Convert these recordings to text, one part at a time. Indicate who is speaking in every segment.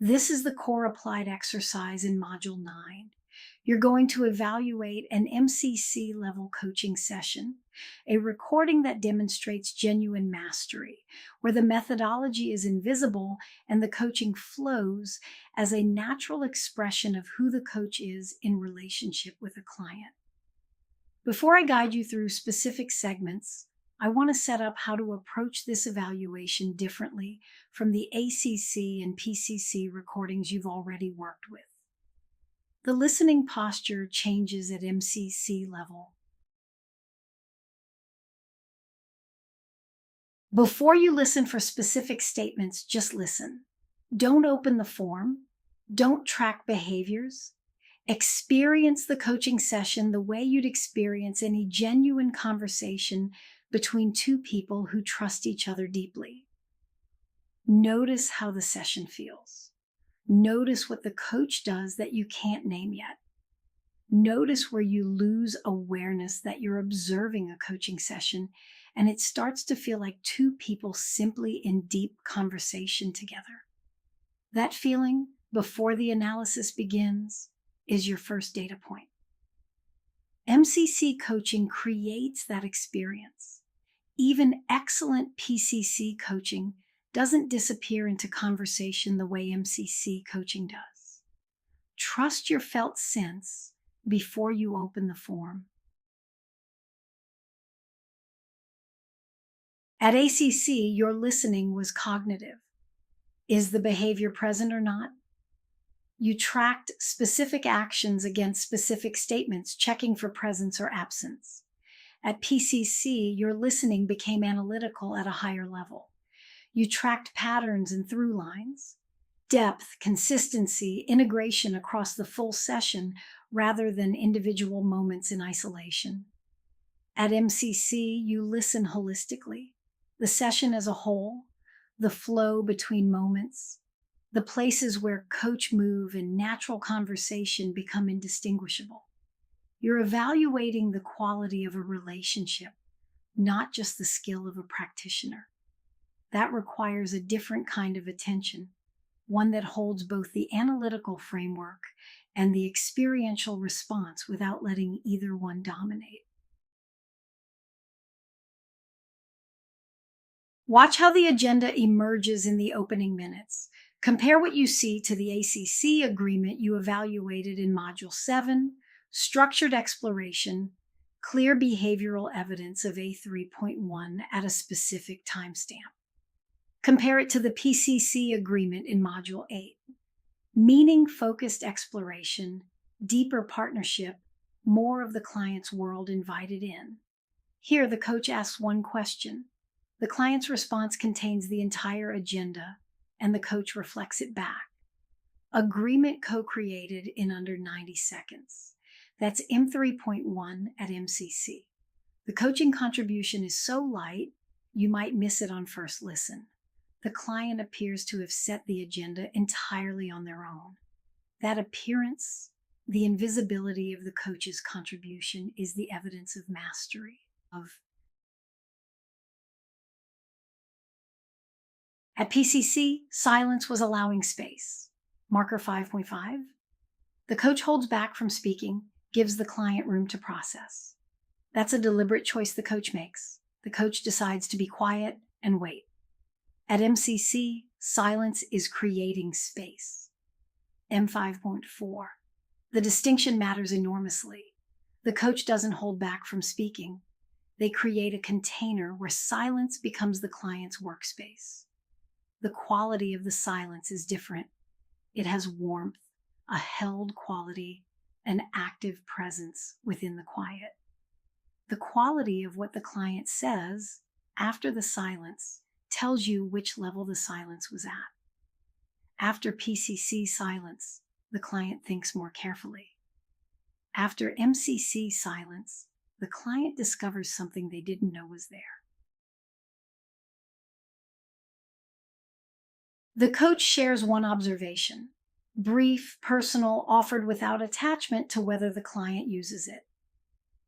Speaker 1: This is the core applied exercise in Module 9. You're going to evaluate an MCC-level coaching session, a recording that demonstrates genuine mastery, where the methodology is invisible and the coaching flows as a natural expression of who the coach is in relationship with a client. Before I guide you through specific segments, I want to set up how to approach this evaluation differently from the ACC and PCC recordings you've already worked with. The listening posture changes at MCC level. Before you listen for specific statements, just listen. Don't open the form. Don't track behaviors. Experience the coaching session the way you'd experience any genuine conversation between two people who trust each other deeply. Notice how the session feels. Notice what the coach does that you can't name yet. Notice where you lose awareness that you're observing a coaching session and it starts to feel like two people simply in deep conversation together. That feeling before the analysis begins is your first data point. MCC coaching creates that experience. Even excellent PCC coaching doesn't disappear into conversation the way MCC coaching does. Trust your felt sense before you open the form. At ACC, your listening was cognitive. Is the behavior present or not? You tracked specific actions against specific statements, checking for presence or absence. At PCC, your listening became analytical at a higher level. You tracked patterns and through lines, depth, consistency, integration across the full session rather than individual moments in isolation. At MCC, you listen holistically, the session as a whole, the flow between moments, the places where coach move and natural conversation become indistinguishable. You're evaluating the quality of a relationship, not just the skill of a practitioner. That requires a different kind of attention, one that holds both the analytical framework and the experiential response without letting either one dominate. Watch how the agenda emerges in the opening minutes. Compare what you see to the ACC agreement you evaluated in Module 7, structured exploration, clear behavioral evidence of A3.1 at a specific timestamp. Compare it to the PCC agreement in Module 8, meaning-focused exploration, deeper partnership, more of the client's world invited in. Here, the coach asks one question. The client's response contains the entire agenda, and the coach reflects it back. Agreement co-created in under 90 seconds. That's M3.1 at MCC. The coaching contribution is so light, you might miss it on first listen. The client appears to have set the agenda entirely on their own. That appearance, the invisibility of the coach's contribution, is the evidence of mastery, At PCC, silence was allowing space. Marker 5.5. The coach holds back from speaking, gives the client room to process. That's a deliberate choice the coach makes. The coach decides to be quiet and wait. At MCC, silence is creating space. M5.4. The distinction matters enormously. The coach doesn't hold back from speaking. They create a container where silence becomes the client's workspace. The quality of the silence is different. It has warmth, a held quality, an active presence within the quiet. The quality of what the client says after the silence tells you which level the silence was at. After PCC silence, the client thinks more carefully. After MCC silence, the client discovers something they didn't know was there. The coach shares one observation, brief, personal, offered without attachment to whether the client uses it.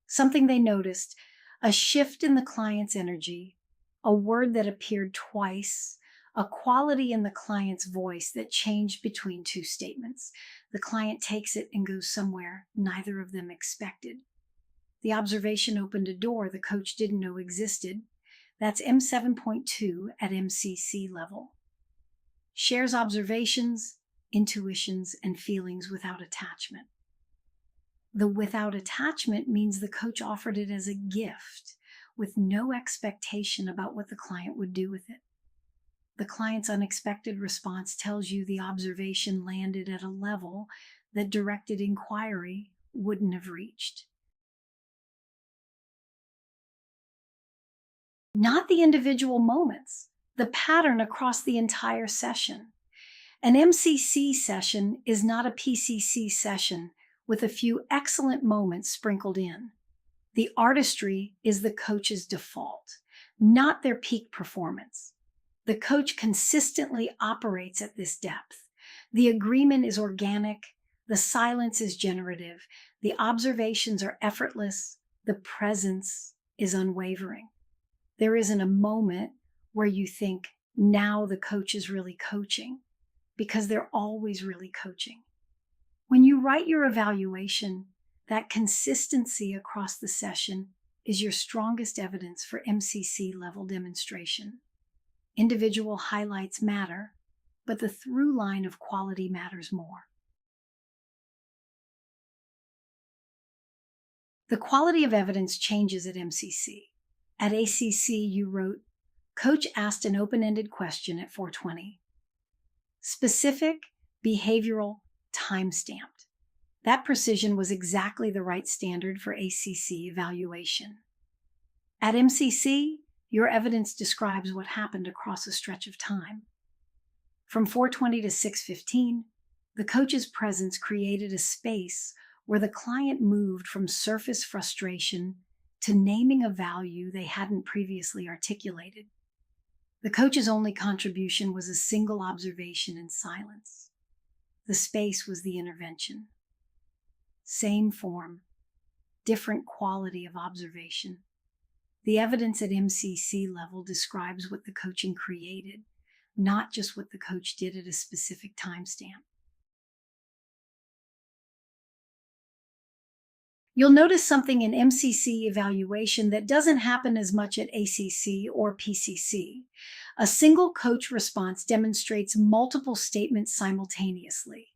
Speaker 1: Something they noticed, a shift in the client's energy, a word that appeared twice, a quality in the client's voice that changed between two statements. The client takes it and goes somewhere neither of them expected. The observation opened a door the coach didn't know existed. That's M7.2 at MCC level. Shares observations, intuitions, and feelings without attachment. The without attachment means the coach offered it as a gift with no expectation about what the client would do with it. The client's unexpected response tells you the observation landed at a level that directed inquiry wouldn't have reached. Not the individual moments, the pattern across the entire session. An MCC session is not a PCC session with a few excellent moments sprinkled in. The artistry is the coach's default, not their peak performance. The coach consistently operates at this depth. The agreement is organic, the silence is generative, the observations are effortless, the presence is unwavering. There isn't a moment where you think, now the coach is really coaching, because they're always really coaching. When you write your evaluation, that consistency across the session is your strongest evidence for MCC level demonstration. Individual highlights matter, but the through line of quality matters more. The quality of evidence changes at MCC. At ACC, you wrote, Coach asked an open-ended question at 4:20. Specific, behavioral, time-stamped. That precision was exactly the right standard for ACC evaluation. At MCC, your evidence describes what happened across a stretch of time. From 4:20 to 6:15, the coach's presence created a space where the client moved from surface frustration to naming a value they hadn't previously articulated. The coach's only contribution was a single observation in silence. The space was the intervention. Same form, different quality of observation. The evidence at MCC level describes what the coaching created, not just what the coach did at a specific timestamp. You'll notice something in MCC evaluation that doesn't happen as much at ACC or PCC. A single coach response demonstrates multiple statements simultaneously.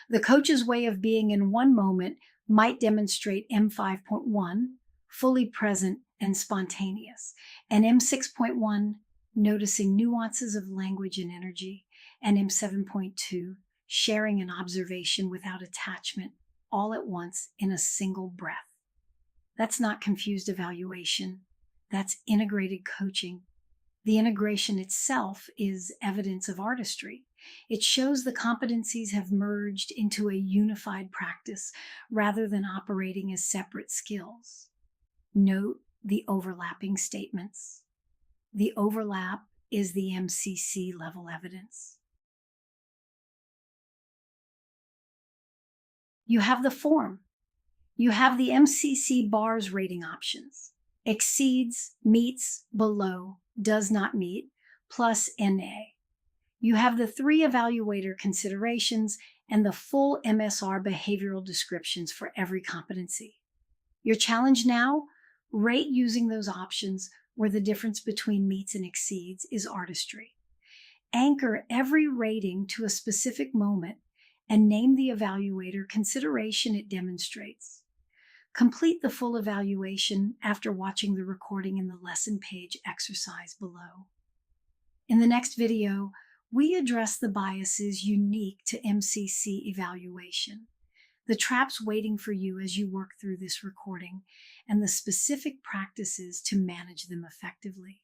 Speaker 1: The coach's way of being in one moment might demonstrate M5.1, fully present and spontaneous, and M6.1, noticing nuances of language and energy, and M7.2, sharing an observation without attachment, all at once in a single breath. That's not confused evaluation. That's integrated coaching. The integration itself is evidence of artistry. It shows the competencies have merged into a unified practice rather than operating as separate skills. Note the overlapping statements. The overlap is the MCC level evidence. You have the form. You have the MCC BARS rating options. Exceeds, meets, below, does not meet, plus NA. You have the 3 evaluator considerations and the full MSR behavioral descriptions for every competency. Your challenge now? Rate using those options where the difference between meets and exceeds is artistry. Anchor every rating to a specific moment and name the evaluator consideration it demonstrates. Complete the full evaluation after watching the recording in the lesson page exercise below. In the next video, we address the biases unique to MCC evaluation, the traps waiting for you as you work through this recording, and the specific practices to manage them effectively.